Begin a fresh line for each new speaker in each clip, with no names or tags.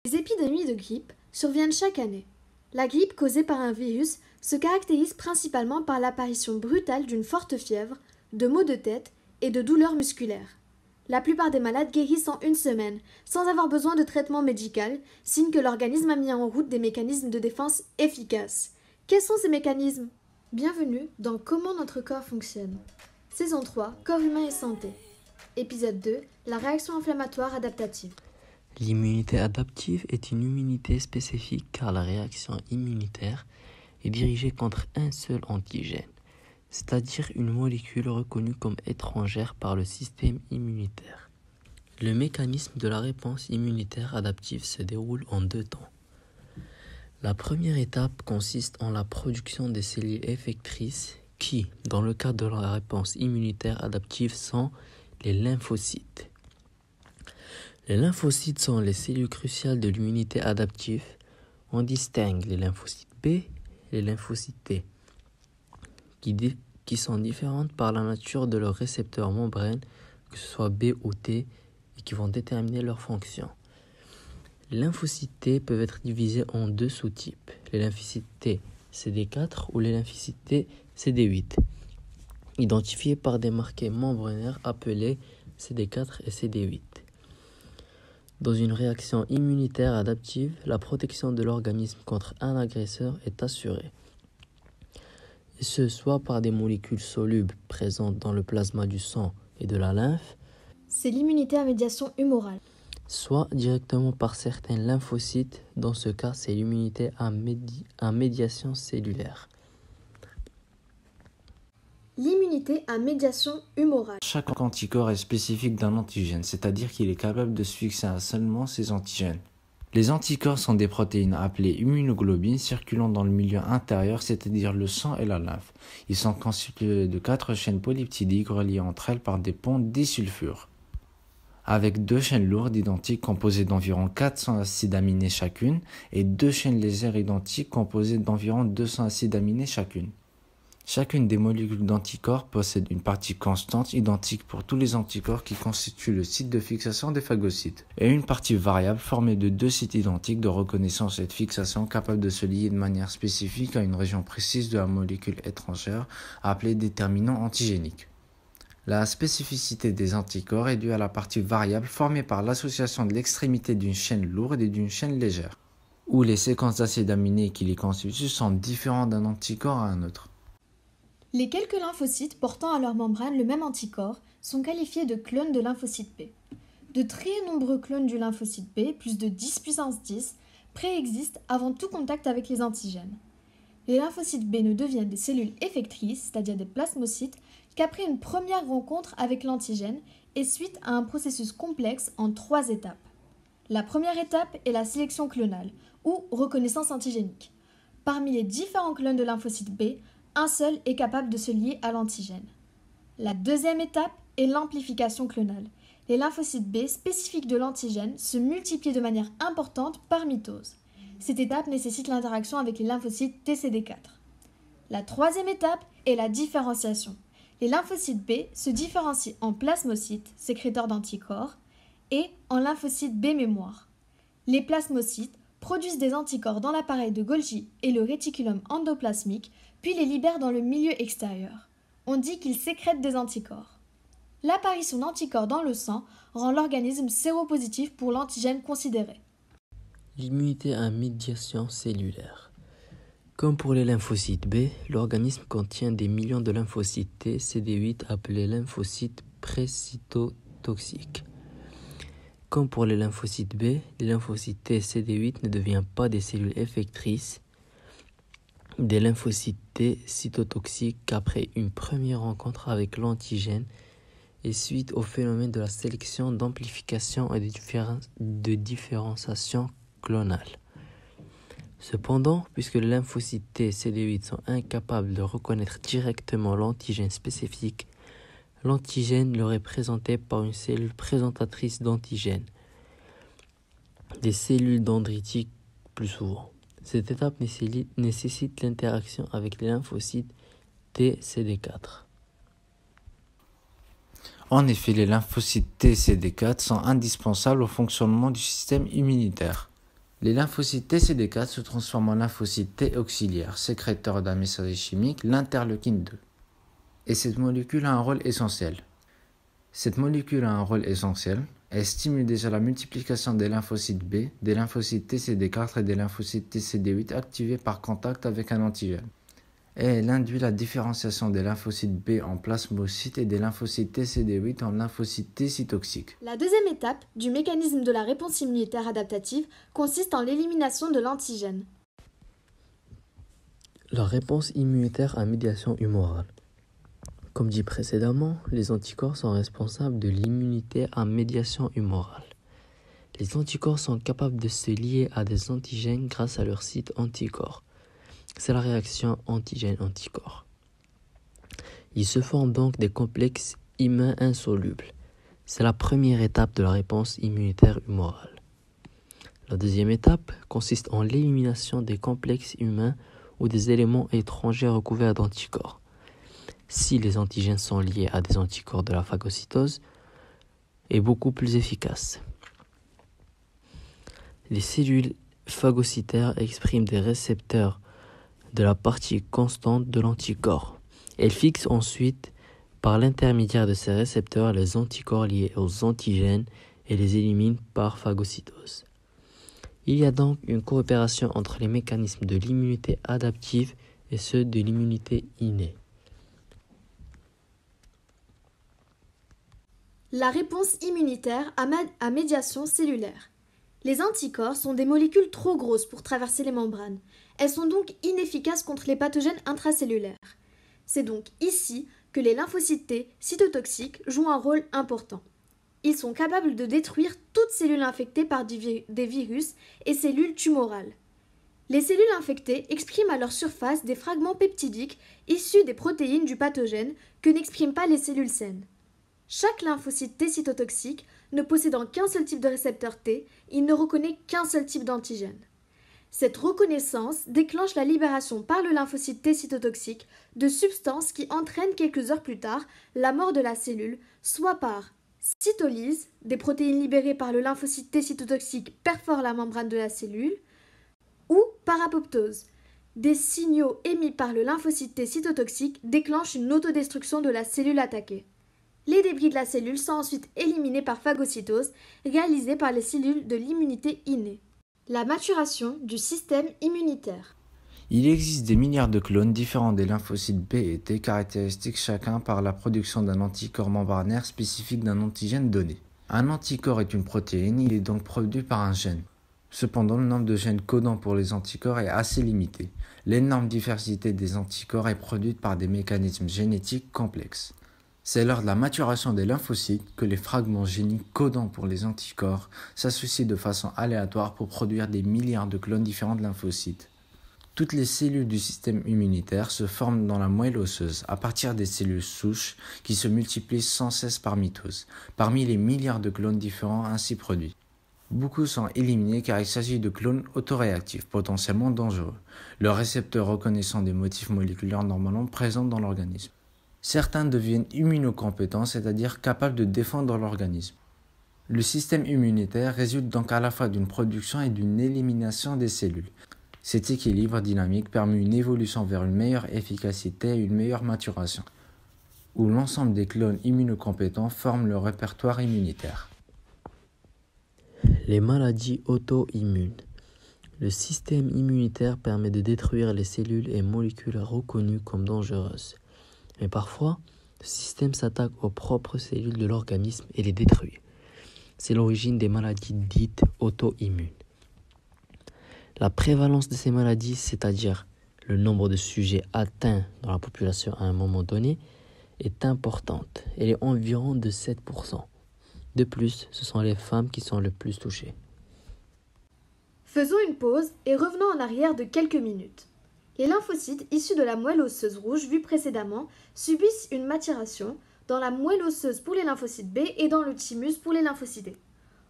Les épidémies de grippe surviennent chaque année. La grippe causée par un virus se caractérise principalement par l'apparition brutale d'une forte fièvre, de maux de tête et de douleurs musculaires. La plupart des malades guérissent en une semaine, sans avoir besoin de traitement médical, signe que l'organisme a mis en route des mécanismes de défense efficaces. Quels sont ces mécanismes ? Bienvenue dans Comment notre corps fonctionne. Saison 3, Corps humain et santé. Épisode 2, la réaction inflammatoire adaptative.
L'immunité adaptive est une immunité spécifique car la réaction immunitaire est dirigée contre un seul antigène, c'est-à-dire une molécule reconnue comme étrangère par le système immunitaire. Le mécanisme de la réponse immunitaire adaptive se déroule en deux temps. La première étape consiste en la production des cellules effectrices qui, dans le cadre de la réponse immunitaire adaptive, sont les lymphocytes. Les lymphocytes sont les cellules cruciales de l'immunité adaptive. On distingue les lymphocytes B et les lymphocytes T, qui sont différentes par la nature de leurs récepteurs membranes, que ce soit B ou T, et qui vont déterminer leur fonction. Les lymphocytes T peuvent être divisés en deux sous-types, les lymphocytes T CD4 ou les lymphocytes T CD8, identifiés par des marqueurs membranaires appelés CD4 et CD8. Dans une réaction immunitaire adaptive, la protection de l'organisme contre un agresseur est assurée. Et ce, soit par des molécules solubles présentes dans le plasma du sang et de la lymphe,
c'est l'immunité à médiation humorale.
Soit directement par certains lymphocytes, dans ce cas c'est l'immunité à médiation cellulaire.
L'immunité à médiation humorale.
Chaque anticorps est spécifique d'un antigène, c'est-à-dire qu'il est capable de se fixer à seulement ces antigènes. Les anticorps sont des protéines appelées immunoglobulines circulant dans le milieu intérieur, c'est-à-dire le sang et la lymphe. Ils sont constitués de 4 chaînes polypeptidiques reliées entre elles par des ponts disulfures, avec 2 chaînes lourdes identiques composées d'environ 400 acides aminés chacune et 2 chaînes légères identiques composées d'environ 200 acides aminés chacune. Chacune des molécules d'anticorps possède une partie constante identique pour tous les anticorps qui constituent le site de fixation des phagocytes et une partie variable formée de 2 sites identiques de reconnaissance et de fixation capables de se lier de manière spécifique à une région précise de la molécule étrangère appelée déterminant antigénique. La spécificité des anticorps est due à la partie variable formée par l'association de l'extrémité d'une chaîne lourde et d'une chaîne légère, où les séquences d'acides aminés qui les constituent sont différentes d'un anticorps à un autre.
Les quelques lymphocytes portant à leur membrane le même anticorps sont qualifiés de clones de lymphocyte B. De très nombreux clones du lymphocyte B, plus de 10 puissance 10, préexistent avant tout contact avec les antigènes. Les lymphocytes B ne deviennent des cellules effectrices, c'est-à-dire des plasmocytes, qu'après une première rencontre avec l'antigène et suite à un processus complexe en 3 étapes. La première étape est la sélection clonale, ou reconnaissance antigénique. Parmi les différents clones de lymphocyte B, un seul est capable de se lier à l'antigène. La deuxième étape est l'amplification clonale. Les lymphocytes B spécifiques de l'antigène se multiplient de manière importante par mitose. Cette étape nécessite l'interaction avec les lymphocytes TCD4. La troisième étape est la différenciation. Les lymphocytes B se différencient en plasmocytes, sécréteurs d'anticorps, et en lymphocytes B mémoire. Les plasmocytes produisent des anticorps dans l'appareil de Golgi et le réticulum endoplasmique, puis les libèrent dans le milieu extérieur. On dit qu'ils sécrètent des anticorps. L'apparition d'anticorps dans le sang rend l'organisme séropositif pour l'antigène considéré.
L'immunité à médiation cellulaire. Comme pour les lymphocytes B, l'organisme contient des millions de lymphocytes T CD8 appelés lymphocytes précytotoxiques. Comme pour les lymphocytes B, les lymphocytes T CD8 ne deviennent pas des cellules effectrices des lymphocytes T cytotoxiques qu'après une première rencontre avec l'antigène et suite au phénomène de la sélection, d'amplification et de différenciation clonale. Cependant, puisque les lymphocytes T CD8 sont incapables de reconnaître directement l'antigène spécifique, l'antigène leur est présenté par une cellule présentatrice d'antigène, des cellules dendritiques plus souvent. Cette étape nécessite l'interaction avec les lymphocytes TCD4.
En effet, les lymphocytes T et CD4 sont indispensables au fonctionnement du système immunitaire. Les lymphocytes TCD4 se transforment en lymphocytes T auxiliaires, sécréteurs d'un messager chimique, l'interleukine 2. Et cette molécule a un rôle essentiel. Elle stimule déjà la multiplication des lymphocytes B, des lymphocytes TCD4 et des lymphocytes TCD8 activés par contact avec un antigène. Et elle induit la différenciation des lymphocytes B en plasmocytes et des lymphocytes TCD8 en lymphocytes T cytotoxiques.
La deuxième étape du mécanisme de la réponse immunitaire adaptative consiste en l'élimination de l'antigène.
La réponse immunitaire à médiation humorale. Comme dit précédemment, les anticorps sont responsables de l'immunité à médiation humorale. Les anticorps sont capables de se lier à des antigènes grâce à leur site anticorps. C'est la réaction antigène-anticorps. Il se forme donc des complexes humains insolubles. C'est la première étape de la réponse immunitaire humorale. La deuxième étape consiste en l'élimination des complexes humains ou des éléments étrangers recouverts d'anticorps. Si les antigènes sont liés à des anticorps de la phagocytose, est beaucoup plus efficace. Les cellules phagocytaires expriment des récepteurs de la partie constante de l'anticorps. Elles fixent ensuite, par l'intermédiaire de ces récepteurs, les anticorps liés aux antigènes et les éliminent par phagocytose. Il y a donc une coopération entre les mécanismes de l'immunité adaptive et ceux de l'immunité innée.
La réponse immunitaire à médiation cellulaire. Les anticorps sont des molécules trop grosses pour traverser les membranes. Elles sont donc inefficaces contre les pathogènes intracellulaires. C'est donc ici que les lymphocytes T cytotoxiques jouent un rôle important. Ils sont capables de détruire toute cellule infectée par des virus et cellules tumorales. Les cellules infectées expriment à leur surface des fragments peptidiques issus des protéines du pathogène que n'expriment pas les cellules saines. Chaque lymphocyte T cytotoxique ne possédant qu'un seul type de récepteur T, il ne reconnaît qu'un seul type d'antigène. Cette reconnaissance déclenche la libération par le lymphocyte T cytotoxique de substances qui entraînent quelques heures plus tard la mort de la cellule, soit par cytolyse, des protéines libérées par le lymphocyte T cytotoxique perforent la membrane de la cellule, ou par apoptose. Des signaux émis par le lymphocyte T cytotoxique déclenchent une autodestruction de la cellule attaquée. Les débris de la cellule sont ensuite éliminés par phagocytose, réalisée par les cellules de l'immunité innée. La maturation du système immunitaire.
Il existe des milliards de clones différents des lymphocytes B et T, caractéristiques chacun par la production d'un anticorps membranaire spécifique d'un antigène donné. Un anticorps est une protéine, il est donc produit par un gène. Cependant, le nombre de gènes codants pour les anticorps est assez limité. L'énorme diversité des anticorps est produite par des mécanismes génétiques complexes. C'est lors de la maturation des lymphocytes que les fragments géniques codants pour les anticorps s'associent de façon aléatoire pour produire des milliards de clones différents de lymphocytes. Toutes les cellules du système immunitaire se forment dans la moelle osseuse à partir des cellules souches qui se multiplient sans cesse par mitose, parmi les milliards de clones différents ainsi produits. Beaucoup sont éliminés car il s'agit de clones autoréactifs, potentiellement dangereux, leurs récepteurs reconnaissant des motifs moléculaires normalement présents dans l'organisme. Certains deviennent immunocompétents, c'est-à-dire capables de défendre l'organisme. Le système immunitaire résulte donc à la fois d'une production et d'une élimination des cellules. Cet équilibre dynamique permet une évolution vers une meilleure efficacité et une meilleure maturation, où l'ensemble des clones immunocompétents forment le répertoire immunitaire.
Les maladies auto-immunes. Le système immunitaire permet de détruire les cellules et molécules reconnues comme dangereuses. Mais parfois, le système s'attaque aux propres cellules de l'organisme et les détruit. C'est l'origine des maladies dites auto-immunes. La prévalence de ces maladies, c'est-à-dire le nombre de sujets atteints dans la population à un moment donné, est importante. Elle est environ de 7%. De plus, ce sont les femmes qui sont le plus touchées.
Faisons une pause et revenons en arrière de quelques minutes. Les lymphocytes issus de la moelle osseuse rouge vue précédemment subissent une maturation dans la moelle osseuse pour les lymphocytes B et dans le thymus pour les lymphocytes.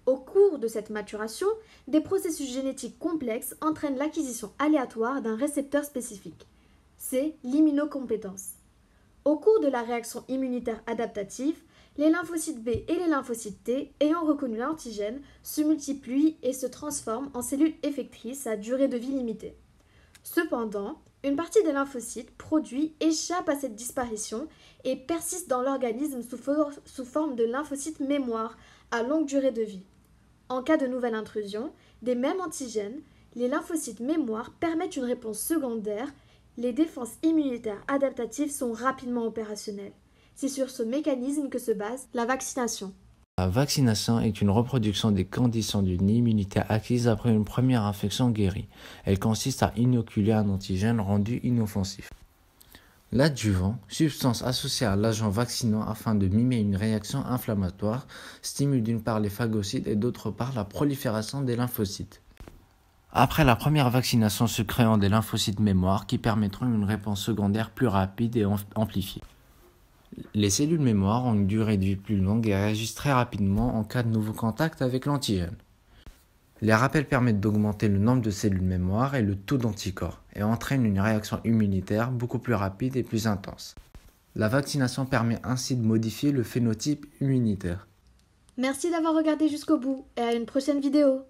Au cours de cette maturation, des processus génétiques complexes entraînent l'acquisition aléatoire d'un récepteur spécifique. C'est l'immunocompétence. Au cours de la réaction immunitaire adaptative, Les lymphocytes B et les lymphocytes T, ayant reconnu l'antigène, se multiplient et se transforment en cellules effectrices à durée de vie limitée. Cependant, une partie des lymphocytes produits échappe à cette disparition et persiste dans l'organisme sous forme de lymphocytes mémoire à longue durée de vie. En cas de nouvelle intrusion des mêmes antigènes, les lymphocytes mémoire permettent une réponse secondaire. Les défenses immunitaires adaptatives sont rapidement opérationnelles. C'est sur ce mécanisme que se base la vaccination.
La vaccination est une reproduction des conditions d'une immunité acquise après une première infection guérie. Elle consiste à inoculer un antigène rendu inoffensif. L'adjuvant, substance associée à l'agent vaccinant afin de mimer une réaction inflammatoire, stimule d'une part les phagocytes et d'autre part la prolifération des lymphocytes. Après la première vaccination se créant des lymphocytes mémoire qui permettront une réponse secondaire plus rapide et amplifiée. Les cellules mémoire ont une durée de vie plus longue et réagissent très rapidement en cas de nouveau contact avec l'antigène. Les rappels permettent d'augmenter le nombre de cellules mémoire et le taux d'anticorps et entraînent une réaction immunitaire beaucoup plus rapide et plus intense. La vaccination permet ainsi de modifier le phénotype immunitaire.
Merci d'avoir regardé jusqu'au bout et à une prochaine vidéo.